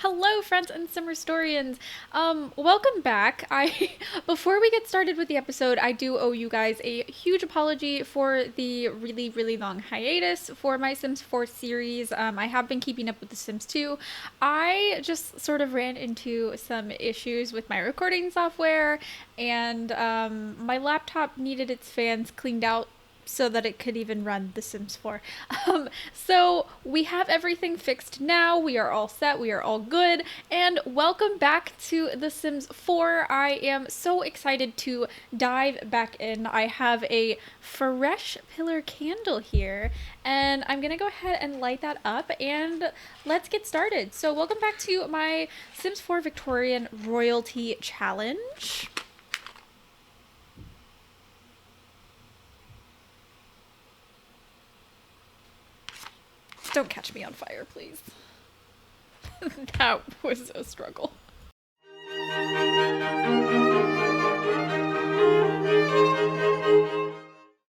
Hello, friends and Simmerstorians. Welcome back. Before we get started with the episode, I do owe you guys a huge apology for the really long hiatus for my Sims 4 series. I have been keeping up with The Sims 2. I just sort of ran into some issues with my recording software, and my laptop needed its fans cleaned out so that it could even run The Sims 4. So we have everything fixed now. We are all set. We are all good. And welcome back to The Sims 4. I am so excited to dive back in. I have a fresh pillar candle here, and I'm going to go ahead and light that up, and let's get started. So welcome back to my Sims 4 Victorian Royalty Challenge. Don't catch me on fire, please. That was a struggle.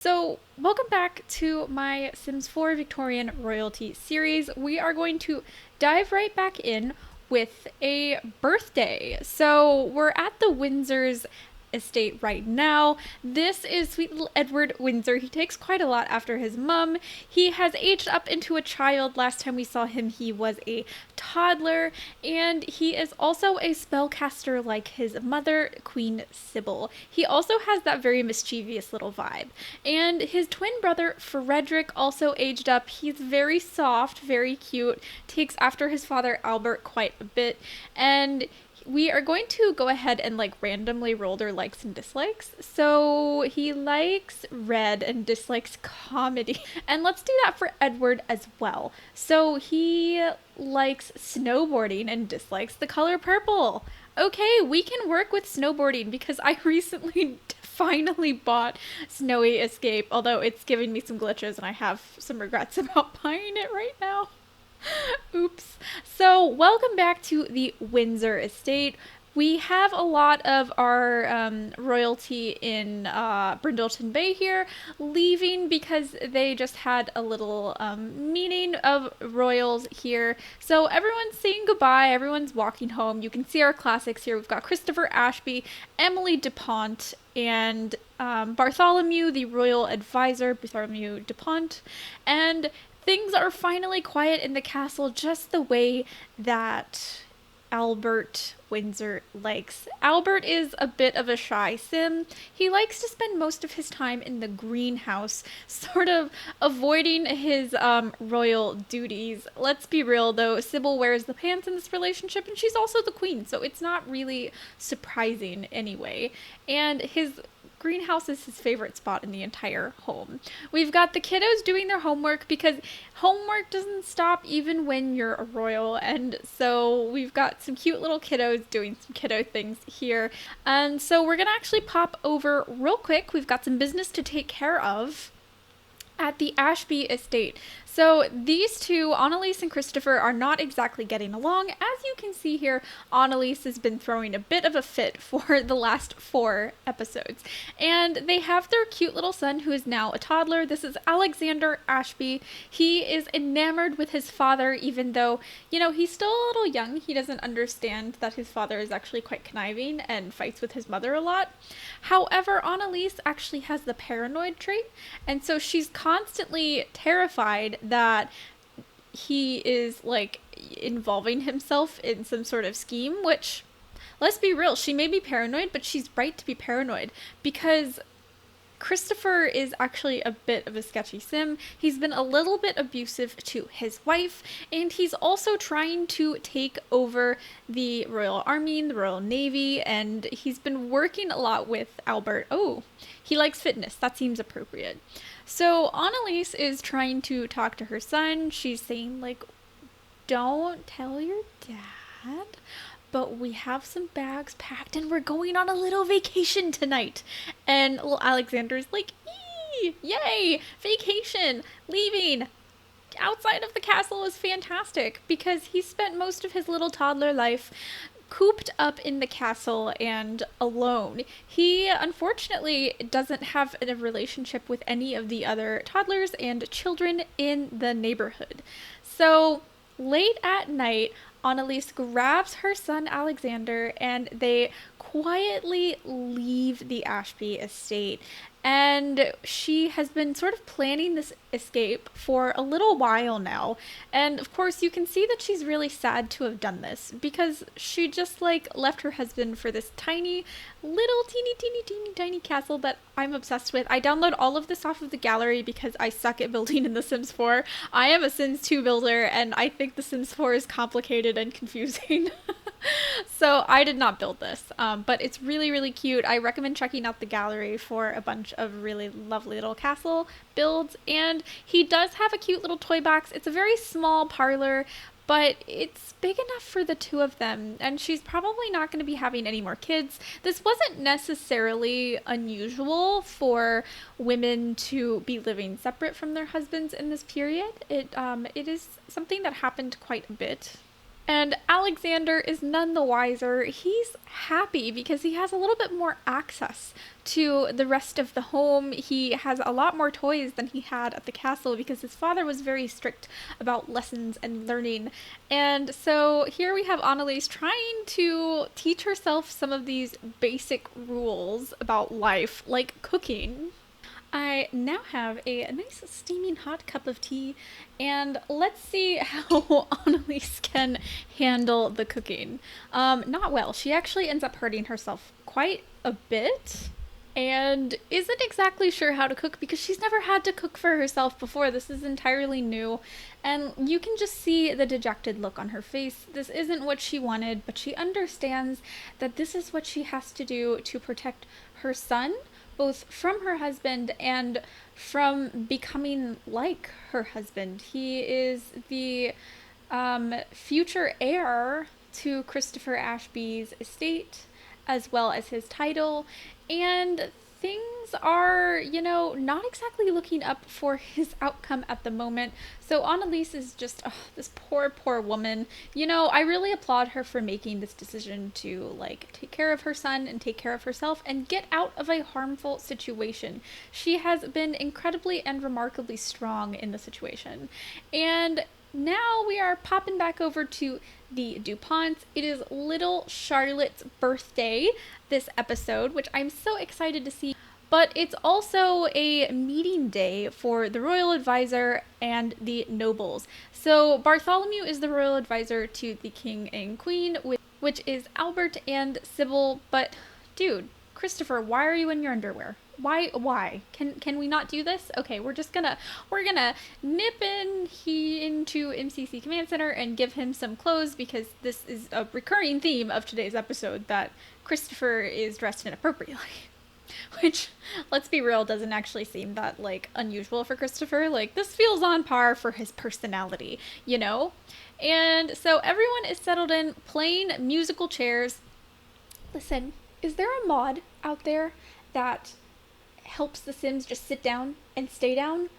So, welcome back to my Sims 4 Victorian Royalty series. We are going to dive right back in with a birthday. So, we're at the Windsor's estate right now. This is sweet little Edward Windsor. He takes quite a lot after his mum. He has aged up into a child. Last time we saw him, he was a toddler, and he is also a spellcaster like his mother, Queen Sybil. He also has that very mischievous little vibe. And his twin brother, Frederick, also aged up. He's very soft, very cute, takes after his father, Albert, quite a bit, and we are going to go ahead and randomly roll their likes and dislikes. So he likes red and dislikes comedy. And let's do that for Edward as well. So he likes snowboarding and dislikes the color purple. Okay, we can work with snowboarding because I recently finally bought Snowy Escape, although it's giving me some glitches and I have some regrets about buying it right now. Oops. So, welcome back to the Windsor estate. We have a lot of our royalty in Brindleton Bay here, leaving because they just had a little meeting of royals here. So everyone's saying goodbye, everyone's walking home. You can see our classics here. We've got Christopher Ashby, Emily DuPont, and Bartholomew, the royal advisor, Bartholomew DuPont, and things are finally quiet in the castle, just the way that Albert Windsor likes. Albert is a bit of a shy sim. He likes to spend most of his time in the greenhouse, sort of avoiding his royal duties. Let's be real though, Sybil wears the pants in this relationship, and she's also the queen, so it's not really surprising anyway. And his greenhouse is his favorite spot in the entire home. We've got the kiddos doing their homework because homework doesn't stop even when you're a royal, and so we've got some cute little kiddos doing some kiddo things here. And so we're gonna actually pop over real quick. We've got some business to take care of at the Ashby estate. So these two, Annalise and Christopher, are not exactly getting along. As you can see here, Annalise has been throwing a bit of a fit for the last 4 episodes. And they have their cute little son who is now a toddler. This is Alexander Ashby. He is enamored with his father, even though, he's still a little young. He doesn't understand that his father is actually quite conniving and fights with his mother a lot. However, Annalise actually has the paranoid trait, and so she's constantly terrified that he is involving himself in some sort of scheme, which, let's be real, she may be paranoid, but she's right to be paranoid because Christopher is actually a bit of a sketchy sim. He's been a little bit abusive to his wife, and he's also trying to take over the Royal Army, the Royal Navy, and he's been working a lot with Albert. Oh, he likes fitness. That seems appropriate. So Annalise is trying to talk to her son. She's saying, don't tell your dad, but we have some bags packed and we're going on a little vacation tonight. And little Alexander's like, yay, vacation, leaving outside of the castle is fantastic because he spent most of his little toddler life cooped up in the castle and alone. He unfortunately doesn't have a relationship with any of the other toddlers and children in the neighborhood. So late at night, Annalise grabs her son Alexander and they quietly leave the Ashby estate. And she has been sort of planning this escape for a little while now. And of course, you can see that she's really sad to have done this because she just like left her husband for this tiny, little, teeny, tiny castle that I'm obsessed with. I download all of this off of the gallery because I suck at building in The Sims 4. I am a Sims 2 builder, and I think The Sims 4 is complicated and confusing. So I did not build this, but it's really, really cute. I recommend checking out the gallery for a bunch of really lovely little castle builds. And he does have a cute little toy box. It's a very small parlor, but it's big enough for the two of them. And she's probably not going to be having any more kids. This wasn't necessarily unusual for women to be living separate from their husbands in this period. It is something that happened quite a bit. And Alexander is none the wiser. He's happy because he has a little bit more access to the rest of the home. He has a lot more toys than he had at the castle because his father was very strict about lessons and learning. And so here we have Annalise trying to teach herself some of these basic rules about life, like cooking. I now have a nice steaming hot cup of tea, and let's see how Annalise can handle the cooking. Not well. She actually ends up hurting herself quite a bit and isn't exactly sure how to cook because she's never had to cook for herself before. This is entirely new, and you can just see the dejected look on her face. This isn't what she wanted, but she understands that this is what she has to do to protect her son, both from her husband and from becoming like her husband. He is the future heir to Christopher Ashby's estate, as well as his title, and things are, not exactly looking up for his outcome at the moment. So Annalise is just, this poor woman. I really applaud her for making this decision to, take care of her son and take care of herself and get out of a harmful situation. She has been incredibly and remarkably strong in the situation. And now we are popping back over to the DuPonts. It is little Charlotte's birthday this episode, which I'm so excited to see. But it's also a meeting day for the royal advisor and the nobles. So Bartholomew is the royal advisor to the king and queen, which is Albert and Sybil. But dude, Christopher, why are you in your underwear? Why? Can we not do this? Okay, we're gonna nip into MCC Command Center and give him some clothes because this is a recurring theme of today's episode that Christopher is dressed inappropriately. Which, let's be real, doesn't actually seem that, unusual for Christopher. This feels on par for his personality, And so everyone is settled in, playing musical chairs. Listen, is there a mod out there that helps the Sims just sit down and stay down?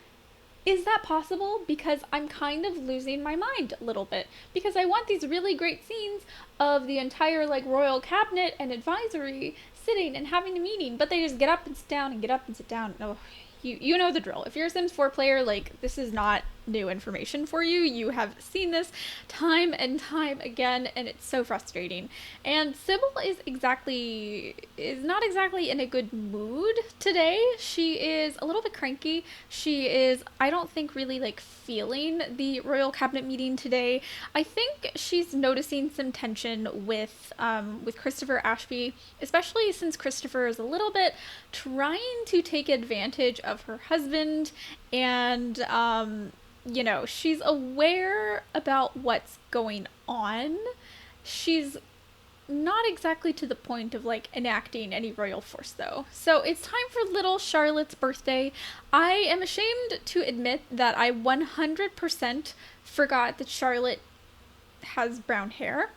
Is that possible? Because I'm kind of losing my mind a little bit. Because I want these really great scenes of the entire, royal cabinet and advisory sitting and having a meeting, but they just get up and sit down and get up and sit down. Oh, you know the drill. If you're a Sims 4 player, this is not new information for you. You have seen this time and time again, and it's so frustrating. And Sybil is not exactly in a good mood today. She is a little bit cranky. She is, I don't think, really feeling the royal cabinet meeting today. I think she's noticing some tension with Christopher Ashby, especially since Christopher is a little bit trying to take advantage of her husband, and she's aware about what's going on. She's not exactly to the point of enacting any royal force though. So it's time for little Charlotte's birthday. I am ashamed to admit that I 100% forgot that Charlotte has brown hair.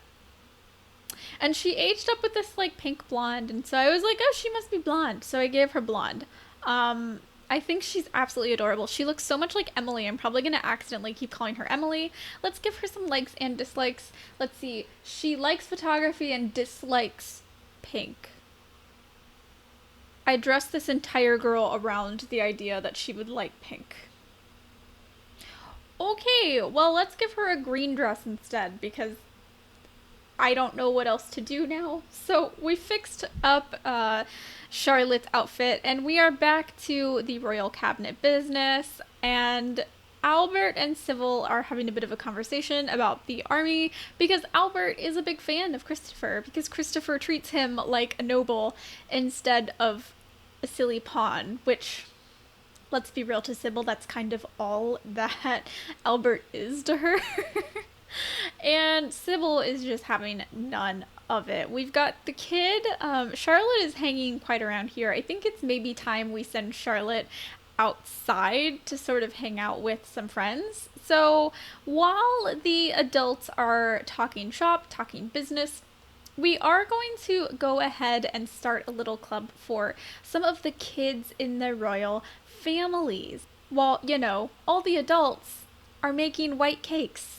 And she aged up with this pink blonde, and so I was like, oh, she must be blonde. So I gave her blonde. I think she's absolutely adorable. She looks so much like Emily. I'm probably going to accidentally keep calling her Emily. Let's give her some likes and dislikes. Let's see. She likes photography and dislikes pink. I dressed this entire girl around the idea that she would like pink. Okay, well, let's give her a green dress instead because I don't know what else to do now. So we fixed up Charlotte's outfit, and we are back to the royal cabinet business. And Albert and Sybil are having a bit of a conversation about the army because Albert is a big fan of Christopher because Christopher treats him like a noble instead of a silly pawn, which, let's be real, to Sybil, that's kind of all that Albert is to her. And Sybil is just having none of it. We've got the kid. Charlotte is hanging quite around here. I think it's maybe time we send Charlotte outside to sort of hang out with some friends. So while the adults are talking shop, talking business, we are going to go ahead and start a little club for some of the kids in the royal families. While, all the adults are making white cakes.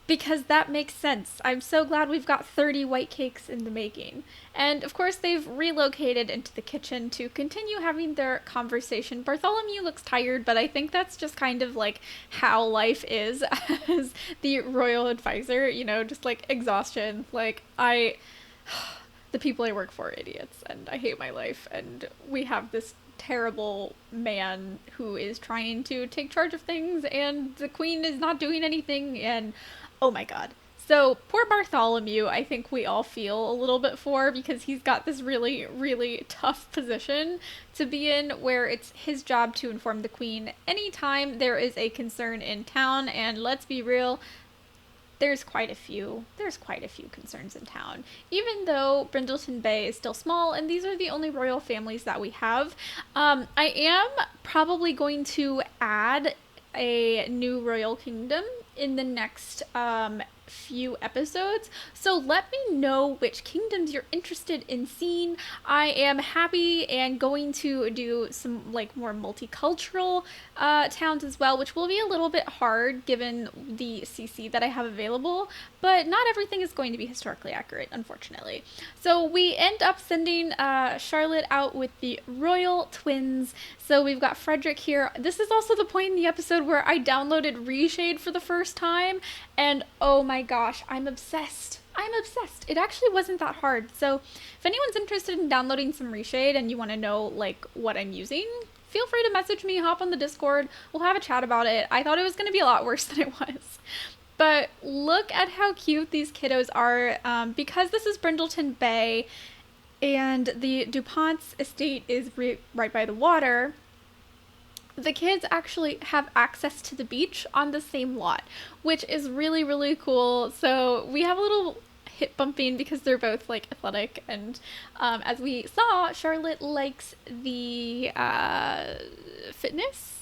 Because that makes sense. I'm so glad we've got 30 white cakes in the making. And of course, they've relocated into the kitchen to continue having their conversation. Bartholomew looks tired, but I think that's just kind of like how life is as the royal advisor, just like exhaustion. Like, the people I work for are idiots, and I hate my life, and we have this terrible man who is trying to take charge of things, and the queen is not doing anything, and oh my god. So poor Bartholomew, I think we all feel a little bit for, because he's got this really, really tough position to be in where it's his job to inform the queen anytime there is a concern in town. And let's be real, there's quite a few concerns in town, even though Brindleton Bay is still small and these are the only royal families that we have. I am probably going to add a new royal kingdom in the next few episodes, so let me know which kingdoms you're interested in seeing. I am happy and going to do some like more multicultural towns as well, which will be a little bit hard given the CC that I have available, but not everything is going to be historically accurate, unfortunately. So we end up sending Charlotte out with the royal twins. So we've got Frederick here. This is also the point in the episode where I downloaded Reshade for the first time, and oh my gosh, I'm obsessed. It actually wasn't that hard. So if anyone's interested in downloading some Reshade and you want to know like what I'm using, feel free to message me, hop on the Discord, we'll have a chat about it. I thought it was going to be a lot worse than it was. But look at how cute these kiddos are. Because this is Brindleton Bay and the DuPont's estate is right by the water, the kids actually have access to the beach on the same lot, which is really, really cool. So we have a little hip bumping because they're both like athletic, and as we saw, Charlotte likes the fitness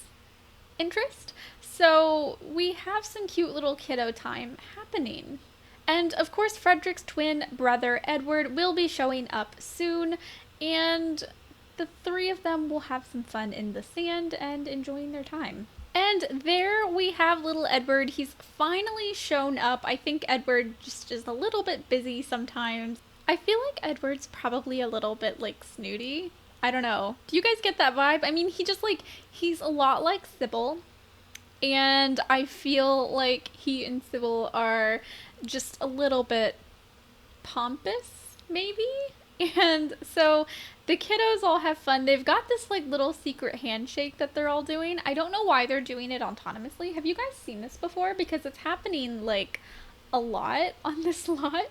interest. So we have some cute little kiddo time happening. And of course, Frederick's twin brother Edward will be showing up soon, and the three of them will have some fun in the sand and enjoying their time. And there we have little Edward. He's finally shown up. I think Edward just is a little bit busy sometimes. I feel like Edward's probably a little bit like snooty. I don't know. Do you guys get that vibe? I mean, he's a lot like Sybil. And I feel like he and Sybil are just a little bit pompous, maybe? And so the kiddos all have fun. They've got this like little secret handshake that they're all doing. I don't know why they're doing it autonomously. Have you guys seen this before? Because it's happening like a lot on this lot,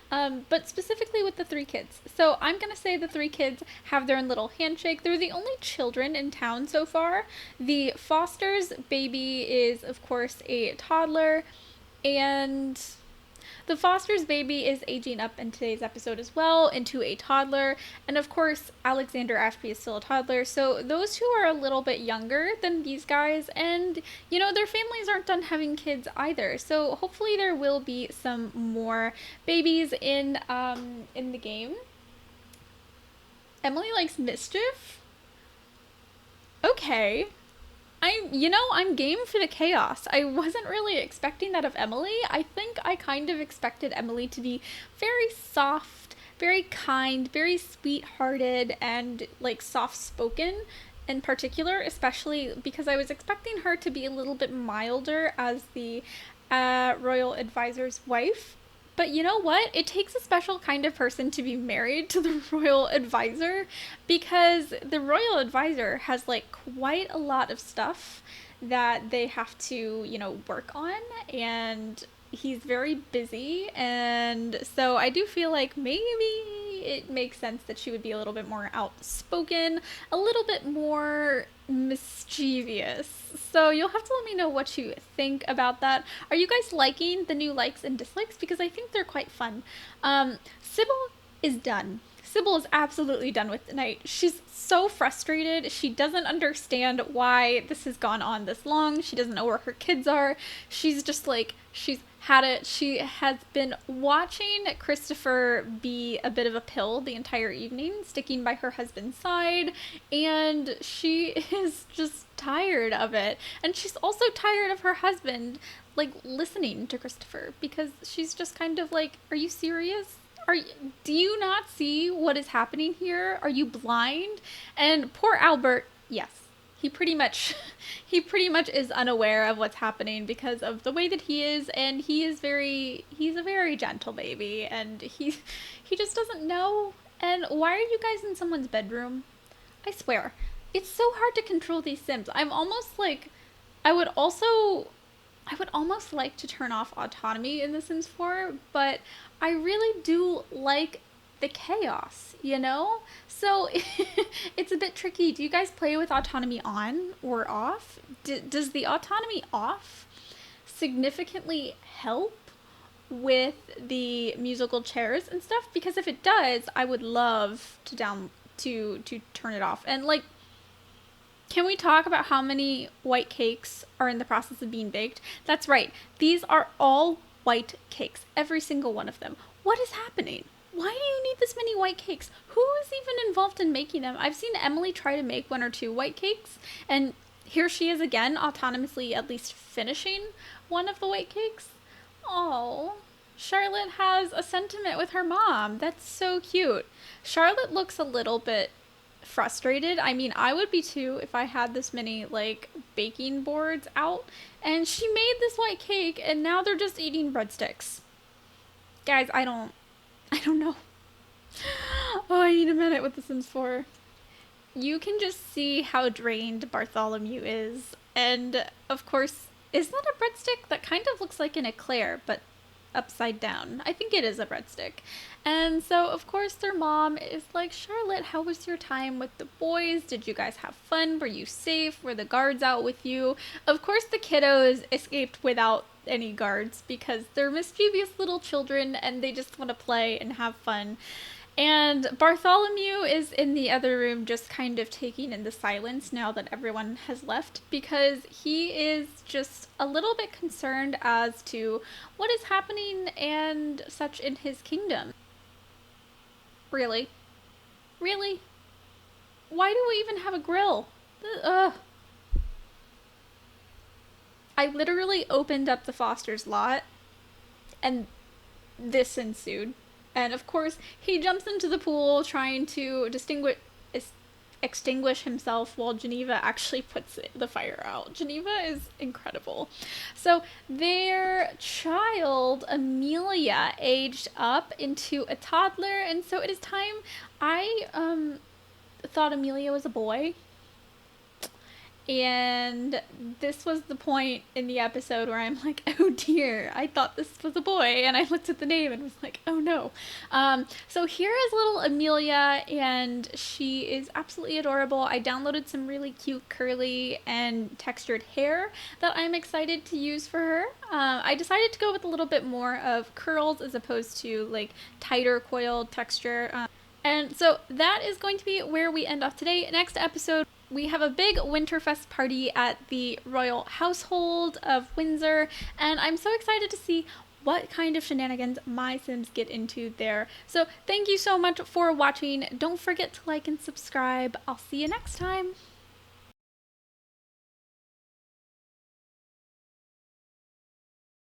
but specifically with the three kids. So I'm gonna say the three kids have their own little handshake. They're the only children in town so far. The Foster's baby is of course a toddler, and the Foster's baby is aging up in today's episode as well into a toddler. And of course, Alexander Ashby is still a toddler. So those two are a little bit younger than these guys. And, their families aren't done having kids either. So hopefully there will be some more babies in the game. Emily likes mischief? Okay. I'm game for the chaos. I wasn't really expecting that of Emily. I think I kind of expected Emily to be very soft, very kind, very sweet-hearted, and like soft-spoken in particular, especially because I was expecting her to be a little bit milder as the royal advisor's wife. But you know what? It takes a special kind of person to be married to the royal advisor, because the royal advisor has like quite a lot of stuff that they have to, work on, and he's very busy. And so I do feel like maybe it makes sense that she would be a little bit more outspoken, a little bit more mischievous. So you'll have to let me know what you think about that. Are you guys liking the new likes and dislikes? Because I think they're quite fun. Sybil is done. Sybil is absolutely done with the night. She's so frustrated. She doesn't understand why this has gone on this long. She doesn't know where her kids are. She's just like, she's had it. She has been watching Christopher be a bit of a pill the entire evening, sticking by her husband's side, and she is just tired of it. And she's also tired of her husband, like, listening to Christopher, because she's just kind of like, are you serious? Do you not see what is happening here? Are you blind? And poor Albert, yes, he pretty much is unaware of what's happening because of the way that he is, and he's a very gentle baby, and he just doesn't know. And why are you guys in someone's bedroom? I swear, it's so hard to control these Sims. I'm almost like, I would almost like to turn off autonomy in The Sims 4, but I really do like the chaos, So it's a bit tricky. Do you guys play with autonomy on or off? Does the autonomy off significantly help with the musical chairs and stuff? Because if it does, I would love to turn it off. And like, can we talk about how many white cakes are in the process of being baked? That's right. These are all white cakes. Every single one of them. What is happening? Why do you need this many white cakes? Who is even involved in making them? I've seen Emily try to make 1 or 2 white cakes, and here she is again, autonomously at least finishing one of the white cakes. Oh, Charlotte has a sentiment with her mom. That's so cute. Charlotte looks a little bit frustrated. I mean, I would be too if I had this many like baking boards out. And she made this white cake, and now they're just eating breadsticks. Guys, I don't know. Oh, I need a minute with The Sims 4. You can just see how drained Bartholomew is. And of course, is that a breadstick? That kind of looks like an eclair, but upside down. I think it is a breadstick. And so, of course, their mom is like, Charlotte, how was your time with the boys? Did you guys have fun? Were you safe? Were the guards out with you? Of course, the kiddos escaped without any guards because they're mischievous little children and they just want to play and have fun. And Bartholomew is in the other room just kind of taking in the silence now that everyone has left, because he is just a little bit concerned as to what is happening and such in his kingdom. Really? Really? Why do we even have a grill? Ugh. I literally opened up the Foster's lot and this ensued. And of course, he jumps into the pool trying to extinguish himself while Geneva actually puts the fire out. Geneva is incredible. So their child, Amelia, aged up into a toddler, and so it is time. I thought Amelia was a boy. And this was the point in the episode where I'm like, oh dear, I thought this was a boy. And I looked at the name and was like, oh no. So here is little Amelia, and she is absolutely adorable. I downloaded some really cute curly and textured hair that I'm excited to use for her. I decided to go with a little bit more of curls as opposed to like tighter coiled texture. And so that is going to be where we end off today. Next episode, we have a big Winterfest party at the royal household of Windsor, and I'm so excited to see what kind of shenanigans my Sims get into there. So thank you so much for watching. Don't forget to like and subscribe. I'll see you next time.